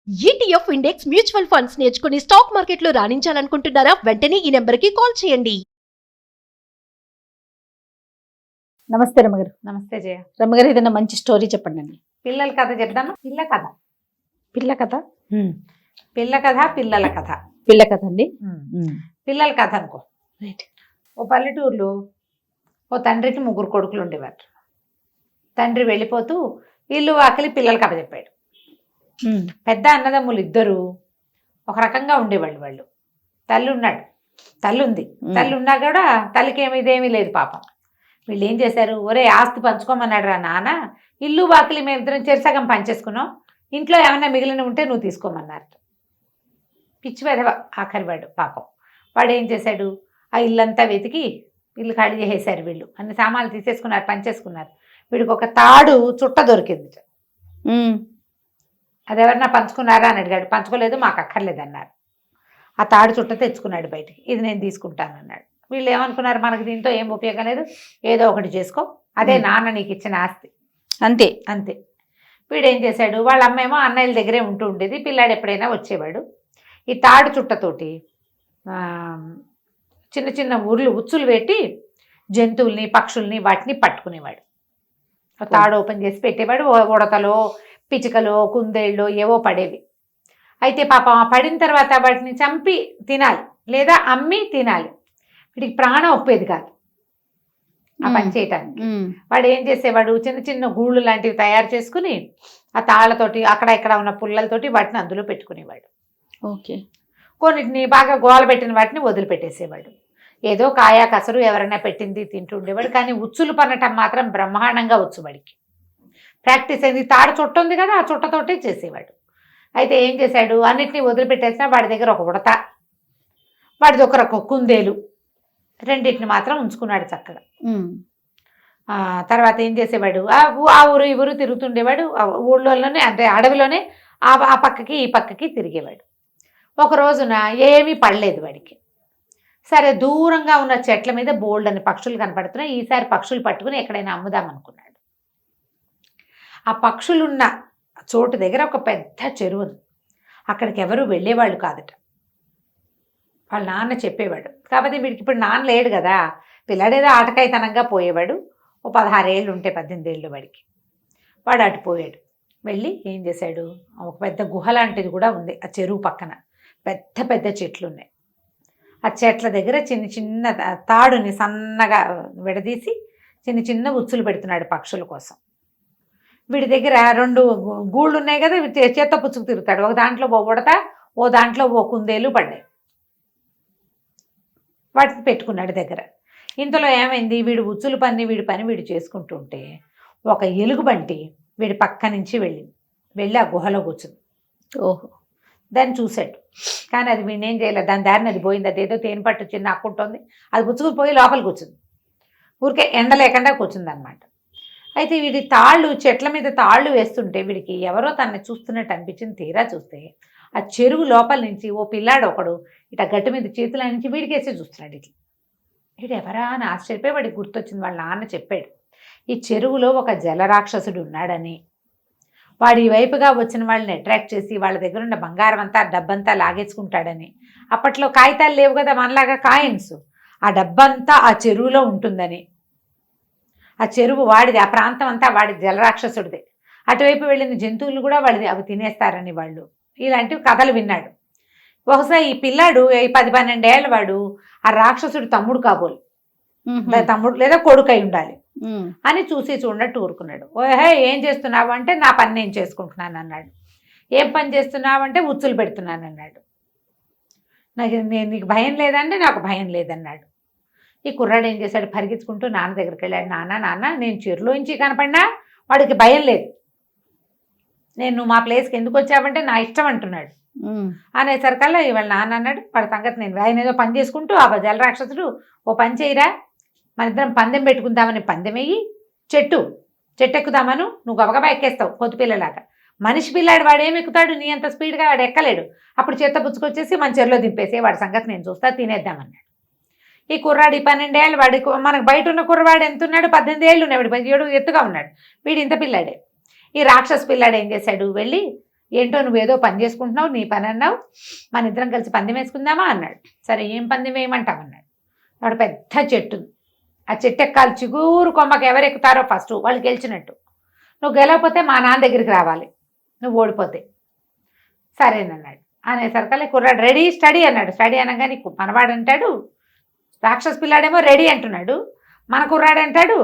ETF index mutual funds నేర్చుకుని stock మార్కెట్లో రాణించాలనుకుంటున్నారా? వెంటనే ఈ నెంబర్కి కాల్ చేయండి. నమస్తే రమ్మగారు. నమస్తే జయ. రమ్మగారు, ఏదైనా మంచి స్టోరీ చెప్పండి అండి. పిల్లల కథ చెప్తాను. పిల్ల కథ పిల్ల కథ పిల్ల కథ పిల్లల కథ పిల్ల కథ అండి. పిల్లల కథ అనుకో. రైట్. ఓ పల్లెటూరులో ఓ తండ్రికి 3 కొడుకులు ఉండేవారు. తండ్రి వెళ్ళిపోతూ ఇల్లు వాకిలి పిల్లల కథ చెప్పాడు. పెద్ద అన్నదమ్ములు ఇద్దరు ఒక రకంగా ఉండేవాళ్ళు. వాళ్ళు తల్లి ఉన్నాడు, తల్లి ఉంది. తల్లి ఉన్నా కూడా తల్లికి ఇదేమీ లేదు పాపం. వీళ్ళు ఏం చేశారు, ఒరే ఆస్తి పంచుకోమన్నాడు రా నాన్న, ఇల్లు వాకిలి మేమిద్దరం చెరిసగం పంచేసుకున్నాం, ఇంట్లో ఏమన్నా మిగిలిన ఉంటే నువ్వు తీసుకోమన్నారు. పిచ్చి పెదవ ఆఖరివాడు పాపం. వాడు ఏం చేశాడు, ఆ ఇల్లంతా వెతికి ఇల్లు ఖాళీ చేసేశారు. వీళ్ళు అన్ని సామాన్లు తీసేసుకున్నారు, పంచేసుకున్నారు. వీడికి ఒక తాడు చుట్ట దొరికింది. అది ఎవరన్నా పంచుకున్నారా అని అడిగాడు. పంచుకోలేదు, మాకు అక్కర్లేదు అన్నారు. ఆ తాడు చుట్ట తెచ్చుకున్నాడు బయటికి. ఇది నేను తీసుకుంటానన్నాడు. వీళ్ళు ఏమనుకున్నారు, మనకు దీంతో ఏం ఉపయోగం లేదు, ఏదో ఒకటి చేసుకో, అదే నాన్న నీకు ఇచ్చిన ఆస్తి, అంతే అంతే. వీడు ఏం చేశాడు, వాళ్ళ అమ్మేమో అన్నయ్యల దగ్గరే ఉంటూ ఉండేది. పిల్లాడు ఎప్పుడైనా వచ్చేవాడు. ఈ తాడు చుట్టతోటి చిన్న చిన్న ఉచ్చులు పెట్టి జంతువుల్ని పక్షుల్ని వాటిని పట్టుకునేవాడు. తాడు ఓపెన్ చేసి పెట్టేవాడు. ఉడతలో పిచ్చుకలో కుందేళ్ళు ఏవో పడేవి. అయితే పాపం పడిన తర్వాత వాటిని చంపి తినాలి లేదా అమ్మి తినాలి. వీడికి ప్రాణం ఒప్పేది కాదు ఆ పని చేయటానికి. వాడు ఏం చేసేవాడు, చిన్న చిన్న గూళ్ళు లాంటివి తయారు చేసుకుని ఆ తాళ్ళతోటి అక్కడ ఇక్కడ ఉన్న పుల్లలతోటి వాటిని అందులో పెట్టుకునేవాడు. ఓకే. కొన్నిటిని బాగా గోల పెట్టిన వాటిని వదిలిపెట్టేసేవాడు. ఏదో కాయా కసరు ఎవరైనా పెట్టింది తింటూ ఉండేవాడు. కానీ ఉచ్చులు పన్నటం మాత్రం బ్రహ్మాండంగా వచ్చు వాడికి. ప్రాక్టీస్ అయింది. తాడు చుట్ట ఉంది కదా, ఆ చుట్టతోటే చేసేవాడు. అయితే ఏం చేశాడు, అన్నిటినీ వదిలిపెట్టేసినా వాడి దగ్గర ఒక ఉడత, వాడి దగ్గర ఒక కుందేలు, రెండింటిని మాత్రం ఉంచుకున్నాడు చక్కగా. తర్వాత ఏం చేసేవాడు, ఆ ఊరు ఈ ఊరు తిరుగుతుండేవాడు. ఊళ్ళోనే అంటే అడవిలోనే ఆ పక్కకి ఈ పక్కకి తిరిగేవాడు. ఒక రోజున ఏమీ పడలేదు వాడికి. సరే, దూరంగా ఉన్న చెట్ల మీద బోల్డ్ అని పక్షులు కనపడుతున్నాయి. ఈసారి పక్షులు పట్టుకుని ఎక్కడైనా అమ్ముదాం అనుకున్నాడు. ఆ పక్షులున్న చోటు దగ్గర ఒక పెద్ద చెరువు ఉంది. అక్కడికి ఎవరు వెళ్ళేవాళ్ళు కాదట. వాళ్ళ నాన్న చెప్పేవాడు. కాకపోతే వీడికి ఇప్పుడు నాన్న లేడు కదా, పిల్లాడేదో ఆటకాయతనంగా పోయేవాడు. ఓ 16 ఏళ్ళు ఉంటే 18 ఏళ్ళు వాడికి. వాడు అటు పోయాడు. వెళ్ళి ఏం చేశాడు, ఒక పెద్ద గుహ లాంటిది కూడా ఉంది ఆ చెరువు పక్కన. పెద్ద పెద్ద చెట్లు ఉన్నాయి. ఆ చెట్ల దగ్గర చిన్న చిన్న తాడుని సన్నగా విడదీసి చిన్న చిన్న ఉచ్చులు పెడుతున్నాడు పక్షుల కోసం. వీడి దగ్గర 2 గూళ్ళు ఉన్నాయి కదా, చేత్తో పుచ్చుకు తిరుగుతాడు. ఒక దాంట్లో ఓ ఉడత, ఓ దాంట్లో ఓ కుందేలు పడ్డాయి. వాటిని పెట్టుకున్నాడు దగ్గర. ఇంతలో ఏమైంది, వీడు ఉచ్చులు పని వీడి పని వీడు చేసుకుంటుంటే ఒక ఎలుగుబంటి వీడి పక్క నుంచి వెళ్ళి ఆ గుహలో కూర్చుంది. ఓహో. దాన్ని చూశాడు. కానీ అది వీడిని ఏం చేయలేదు. దాని దారిని అది పోయింది. అదేదో తేనె పట్టు చిన్న అక్కుంటుంది. అది పుచ్చుకుని పోయి లోపల కూర్చుంది. ఊరికే ఎండ లేకుండా కూర్చుంది అనమాట. అయితే వీడి చెట్ల మీద తాళ్ళు వేస్తుంటే వీడికి ఎవరో తనని చూస్తున్నట్టు అనిపించింది. తీరా చూస్తే ఆ చెరువు లోపల నుంచి ఓ పిల్లాడు ఒకడు ఇట గట్టి మీద చేతుల నుంచి వీడికేసి చూస్తున్నాడు. వీడు ఎవరా అని ఆశ్చర్యపోయి వాడికి గుర్తొచ్చింది. వాళ్ళ నాన్న చెప్పాడు, ఈ చెరువులో ఒక జలరాక్షసుడు ఉన్నాడని, వాడు ఈ వైపుగా వచ్చిన వాళ్ళని అట్రాక్ట్ చేసి వాళ్ళ దగ్గర ఉన్న బంగారం అంతా డబ్బంతా లాగేసుకుంటాడని. అప్పట్లో కాగితాలు లేవు కదా మనలాగా, కాయిన్స్. ఆ డబ్బంతా ఆ చెరువులో ఉంటుందని, ఆ చెరువు వాడిది, ఆ ప్రాంతం అంతా వాడి జలరాక్షసుడిదే, అటువైపు వెళ్ళిన జంతువులు కూడా వాడిది, అవి తినేస్తారని వాళ్ళు ఇలాంటివి కథలు విన్నాడు. బహుశా ఈ పిల్లాడు 10-12 ఏళ్ళ వాడు ఆ రాక్షసుడు తమ్ముడు కాబోలు, తమ్ముడు లేదా కొడుకు అయి ఉండాలి అని చూసి చూడనట్టు ఊరుకున్నాడు. ఓహే, ఏం చేస్తున్నావు అంటే నా పని నేను చేసుకుంటున్నాను అన్నాడు. ఏం పని చేస్తున్నావు అంటే ఉచ్చులు పెడుతున్నాను అన్నాడు. నీకు భయం లేదంటే నాకు భయం లేదన్నాడు. ఈ కుర్రాడు ఏం చేశాడు, పరిగెత్తుకుంటూ నాన్న దగ్గరికి వెళ్ళాడు. నాన్న నేను చెరువులోంచి కనపడినా వాడికి భయం లేదు. నేను మా ప్లేస్కి ఎందుకు వచ్చావంటే నా ఇష్టం అంటున్నాడు. అనేసరికల్లా ఇవాళ నాన్న అన్నాడు, వాడి సంగతి నేను ఆయన ఏదో పని చేసుకుంటూ ఆ జలరాక్షసుడు, ఓ పని చేయరా, మన ఇద్దరం పందెం పెట్టుకుందామని పందెం వేయి, చెట్టు ఎక్కుదామను, నువ్వు గబగబా ఎక్కేస్తావు పొద్దుపిల్లలాగా. మనిషి పిల్లాడు వాడు ఏమి ఎక్కుతాడు, నీ అంత స్పీడ్గా వాడు ఎక్కలేడు. అప్పుడు చేత్త పుచ్చుకొచ్చేసి మన చెరులో దింపేసి వాడి సంగతి నేను చూస్తా, తినేద్దామన్నాడు. ఈ కుర్రాడు 12 ఏళ్ళు, వాడి మనకు బయట ఉన్న కుర్రవాడు ఎంత ఉన్నాడు, 18 ఏళ్ళు ఉన్నాడు, 17 ఎత్తుగా ఉన్నాడు. వీడు ఇంత పిల్లాడే. ఈ రాక్షస పిల్లాడు ఏం చేశాడు, వెళ్ళి ఏంటో నువ్వేదో పని చేసుకుంటున్నావు, నీ పని అన్నావు, మన ఇద్దరం కలిసి పందెం వేసుకుందామా అన్నాడు. సరే ఏం పందెం వేయమంటావు అన్నాడు. వాడు పెద్ద చెట్టు, ఆ చెట్టు ఎక్కాలి, చిగురు కొమ్మకి ఎవరు ఎక్కుతారో ఫస్ట్ వాళ్ళు గెలిచినట్టు. నువ్వు గెలవకపోతే మా నాన్న దగ్గరికి రావాలి, నువ్వు ఓడిపోతే. సరేనన్నాడు. అనేసరికల్లా కుర్రాడు రెడీ స్టడీ అన్నాడు. స్టడీ అనగా నీకు మనవాడు అంటాడు, రాక్షస పిల్లాడేమో రెడీ అంటున్నాడు. మన కుర్రాడు అంటాడు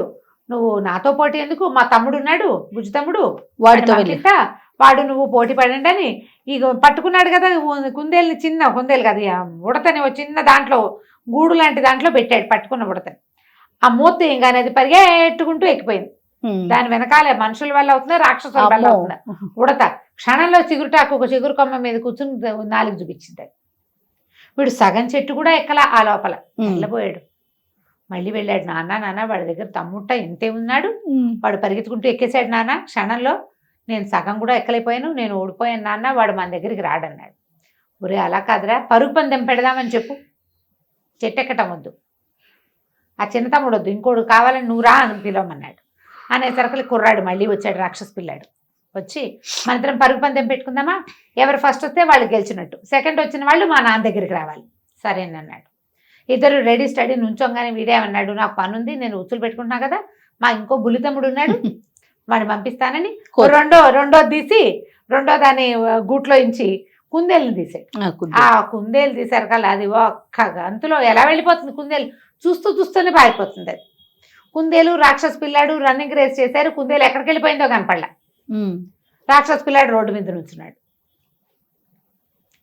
నువ్వు నాతో పోటీ ఎందుకు, మా తమ్ముడు ఉన్నాడు బుజ్జి తమ్ముడు, వాడితో వాడు నువ్వు పోటీ పడండి అని ఇక పట్టుకున్నాడు కదా కుందేలు, చిన్న కుందేలు కదా ఉడతని ఒక చిన్న దాంట్లో గూడు లాంటి దాంట్లో పెట్టాడు పట్టుకున్న ఉడతని. ఆ మూత ఏం కానీ అది పరిగెట్టుకుంటూ ఎక్కిపోయింది. దాని వెనకాలే మనుషుల వల్ల అవుతుందా రాక్షసుల వల్ల అవుతుందా ఉడత క్షణంలో చిగురుటాకు ఒక చిగురు కొమ్మ మీద కూర్చుని నాలుగు చూపించింది. వీడు సగం చెట్టు కూడా ఎక్కలా, ఆ లోపల వెళ్ళబోయాడు. మళ్ళీ వెళ్ళాడు. నాన్న వాడి దగ్గర తమ్ముట్ట ఇంతే ఉన్నాడు, వాడు పరిగెత్తుకుంటూ ఎక్కేశాడు నాన్న, క్షణంలో నేను సగం కూడా ఎక్కలేకపోయాను, నేను ఓడిపోయాను నాన్న, వాడు మన దగ్గరికి రాడన్నాడు. ఒరే అలా కాదురా, పరుగు పందెం పెడదామని చెప్పు, చెట్టు ఎక్కటం వద్దు, ఆ చిన్న తమ్ముడు వద్దు, ఇంకోడు కావాలని నువ్వు రా అని పిలవమన్నాడు. అనేసరికి కుర్రాడు మళ్ళీ వచ్చాడు, రాక్షస పిల్లాడు వచ్చి మన ఇద్దరం పరుగు పందెం పెట్టుకుందామా, ఎవరు ఫస్ట్ వస్తే వాళ్ళు గెలిచినట్టు, సెకండ్ వచ్చిన వాళ్ళు మా నాన్న దగ్గరికి రావాలి. సరేనన్నాడు. ఇద్దరు రెడీ స్టడీ నుంచోగానే వీడేమన్నాడు, నాకు పని ఉంది, నేను ఉచ్చులు పెట్టుకుంటున్నా కదా, మా ఇంకో బుల్లి తమ్ముడు ఉన్నాడు వాడిని పంపిస్తానని రెండో తీసి రెండో దాని గూట్లో ఇంచి కుందేలుని తీసాడు. ఆ కుందేలు తీసారు కదా, అది ఒక్క గంతులో ఎలా వెళ్ళిపోతుంది కుందేలు, చూస్తూనే పారిపోతుంది. అది కుందేలు రాక్షస పిల్లాడు రన్నింగ్ రేస్ చేశారు, కుందేలు ఎక్కడికి వెళ్ళిపోయిందో కనపడలా. రాక్షస పిల్లాడు రోడ్డు మీద నుంచున్నాడు.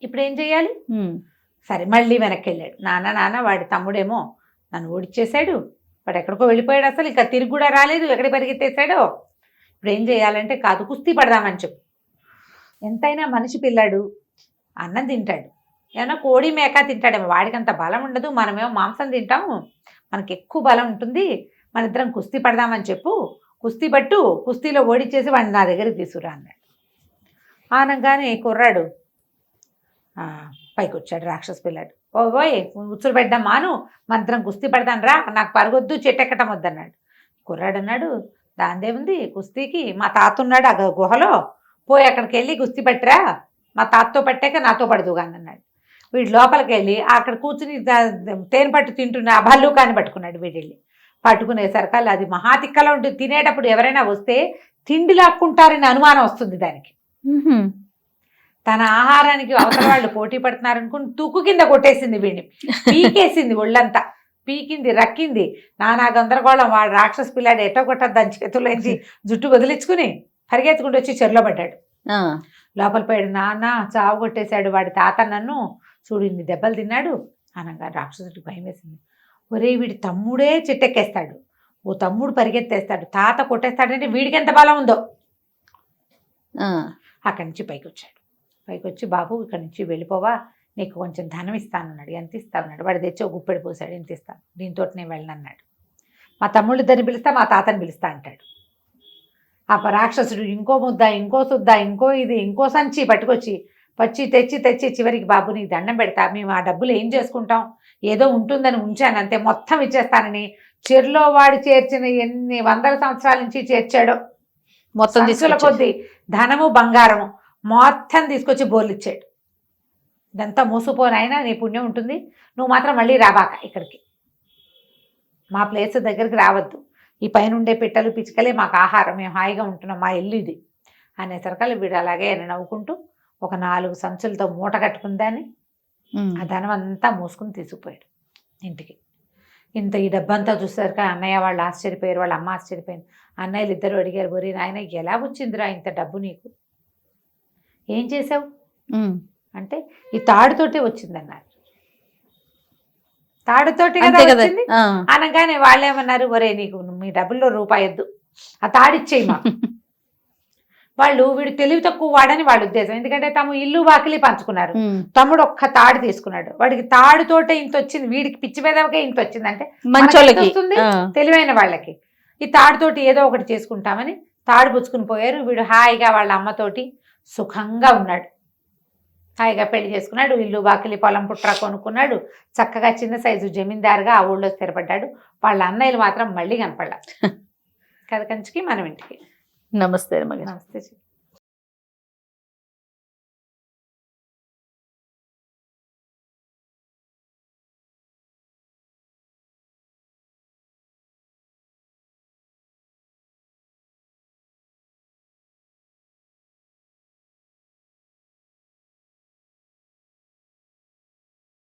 ఇప్పుడు ఏం చెయ్యాలి? సరే మళ్ళీ వెనక్కి వెళ్ళాడు. నాన్న వాడి తమ్ముడేమో నన్ను ఓడిచ్చేశాడు, వాడు ఎక్కడికో వెళ్ళిపోయాడు, అసలు ఇంకా తిరిగి కూడా రాలేదు, ఎక్కడికి పరిగెత్తేసాడో. ఇప్పుడు ఏం చేయాలంటే కాదు కుస్తీ పడదామని చెప్పు. ఎంతైనా మనిషి పిల్లాడు అన్నం తింటాడు, ఏమన్నా కోడి మేక తింటాడేమో, వాడికి అంత బలం ఉండదు, మనమేమో మాంసం తింటాము, మనకి ఎక్కువ బలం ఉంటుంది, మన ఇద్దరం కుస్తీ పడదామని చెప్పు, కుస్తీ పట్టు, కుస్తీలో ఓడిచ్చేసి వాడిని నా దగ్గరికి తీసుకురా అన్నాడు. ఆనంగానే కుర్రాడు పైకి వచ్చాడు రాక్షస పిల్లాడు. ఓయ్ ఉచ్చులు పెడదాం మాను, మంత్రం కుస్తీ పడదాను రా, నాకు పరగొద్దు, చెట్టు ఎక్కటం వద్దన్నాడు. కుర్రాడు అన్నాడు దాందేముంది కుస్తీకి, మా తాత ఉన్నాడు ఆ గుహలో, పోయి అక్కడికి వెళ్ళి కుస్తీ పట్టిరా, మా తాతతో పట్టాక నాతో పడదుగా అన్నాడు. వీడు లోపలికి వెళ్ళి అక్కడ కూర్చుని తేనె పట్టు తింటున్న ఆ భల్లూకాన్ని పట్టుకున్నాడు. వీడు వెళ్ళి పట్టుకునేసరికల్లా అది మహాతిక్కలో ఉంటుంది, తినేటప్పుడు ఎవరైనా వస్తే తిండి లాక్కుంటారని అనుమానం వస్తుంది దానికి. తన ఆహారానికి అవతల వాళ్ళు పోటీ పడుతున్నారనుకుని తుక్కు కింద కొట్టేసింది, వీడిని పీకేసింది, ఒళ్ళంతా పీకింది, రక్కింది, నానా గందరగోళం. వాడు రాక్షస పిల్లాడు ఎట్టో కొట్టదు దాని చేతుల్లోంచి జుట్టు వదిలించుకుని పరిగెత్తుకుంటూ వచ్చి చెరులో పడ్డాడు. లోపల పోయాడు. నాన్న చావు కొట్టేశాడు వాడి తాత, నన్ను చూడు ఇన్ని దెబ్బలు తిన్నాడు అనగా రాక్షసుడికి భయం వేసింది. ఒరే వీడి తమ్ముడే చెట్టెక్కేస్తాడు, ఓ తమ్ముడు పరిగెత్తేస్తాడు, తాత కొట్టేస్తాడంటే వీడికి ఎంత బలం ఉందో. అక్కడి నుంచి పైకి వచ్చాడు. పైకి వచ్చి బాబు ఇక్కడి నుంచి వెళ్ళిపోవా, నీకు కొంచెం ధనం ఇస్తానన్నాడు. ఎంత ఇస్తానన్నాడు. వాడు తెచ్చి ఒక గుప్పెడు పోసాడు. ఎంత ఇస్తాను, దీంతో నేను వెళ్ళనన్నాడు. మా తమ్ముళ్ళు ఇద్దరిని పిలుస్తా, మా తాతని పిలుస్తా అంటాడు. ఆ రాక్షసుడు ఇంకో ముద్ద, ఇంకో సుద్ద, ఇంకో ఇది, ఇంకో సంచి పట్టుకొచ్చి తెచ్చి చివరికి బాబు నీకు దండం పెడతా, మేము ఆ డబ్బులు ఏం చేసుకుంటాం, ఏదో ఉంటుందని ఉంచాను అంతే, మొత్తం ఇచ్చేస్తానని చెరులో వాడు చేర్చిన ఎన్ని వందల సంవత్సరాల నుంచి చేర్చాడో మొత్తం తీసుకుల కొద్దీ ధనము బంగారము మొత్తం తీసుకొచ్చి బోర్లిచ్చాడు. ఇదంతా మోసపోనైనా నీ పుణ్యం ఉంటుంది, నువ్వు మాత్రం మళ్ళీ రాబాక ఇక్కడికి, మా ప్లేస్ దగ్గరికి రావద్దు, ఈ పైన ఉండే పిట్టలు పిచ్చుకలే మాకు ఆహారం, మేము హాయిగా ఉంటున్నాం, మా ఇల్లు ఇది అనేసరికల్లా వీడు అలాగే నవ్వుకుంటూ ఒక 4 సంచులతో మూట కట్టుకుందాన్ని ఆ ధనం అంతా మోసుకుని తీసుకుపోయాడు ఇంటికి. ఈ డబ్బంతా చూసారు కదా అన్నయ్య వాళ్ళు ఆశ్చర్యపోయారు, వాళ్ళ అమ్మ ఆశ్చర్యపోయింది. అన్నయ్యలు ఇద్దరు అడిగారు, బొరి నాయన ఎలా వచ్చిందిరా ఇంత డబ్బు నీకు, ఏం చేసావు అంటే ఈ తాడుతోటే వచ్చిందన్నారు. తాడుతోటి కదా వచ్చింది అనగానే వాళ్ళేమన్నారు, ఒరే నీకు మీ డబ్బుల్లో రూపాయి వద్దు, ఆ తాడిచ్చేయి మాకు. వాళ్ళు వీడు తెలివి తక్కువ వాడని వాళ్ళ ఉద్దేశం, ఎందుకంటే తమ ఇల్లు వాకిలి పంచుకున్నారు. తమ్ముడు ఒక్క తాడు తీసుకున్నాడు, వాడికి తాడుతోటే ఇంత వచ్చింది, వీడికి పిచ్చి పేదవకే ఇంత వచ్చింది అంటే వస్తుంది తెలివైన వాళ్ళకి. ఈ తాడుతోటి ఏదో ఒకటి చేసుకుంటామని తాడు పుచ్చుకుని పోయారు. వీడు హాయిగా వాళ్ళ అమ్మతోటి సుఖంగా ఉన్నాడు, హాయిగా పెళ్లి చేసుకున్నాడు, ఇల్లు వాకిలి పొలం పుట్ర కొనుక్కున్నాడు, చక్కగా చిన్న సైజు జమీందారుగా ఆ ఊళ్ళో స్థిరపడ్డాడు. వాళ్ళ అన్నయ్యలు మాత్రం మళ్ళీ కనపడలా. కథ కంచికి మనం ఇంటికి. నమస్తే. నమస్తే.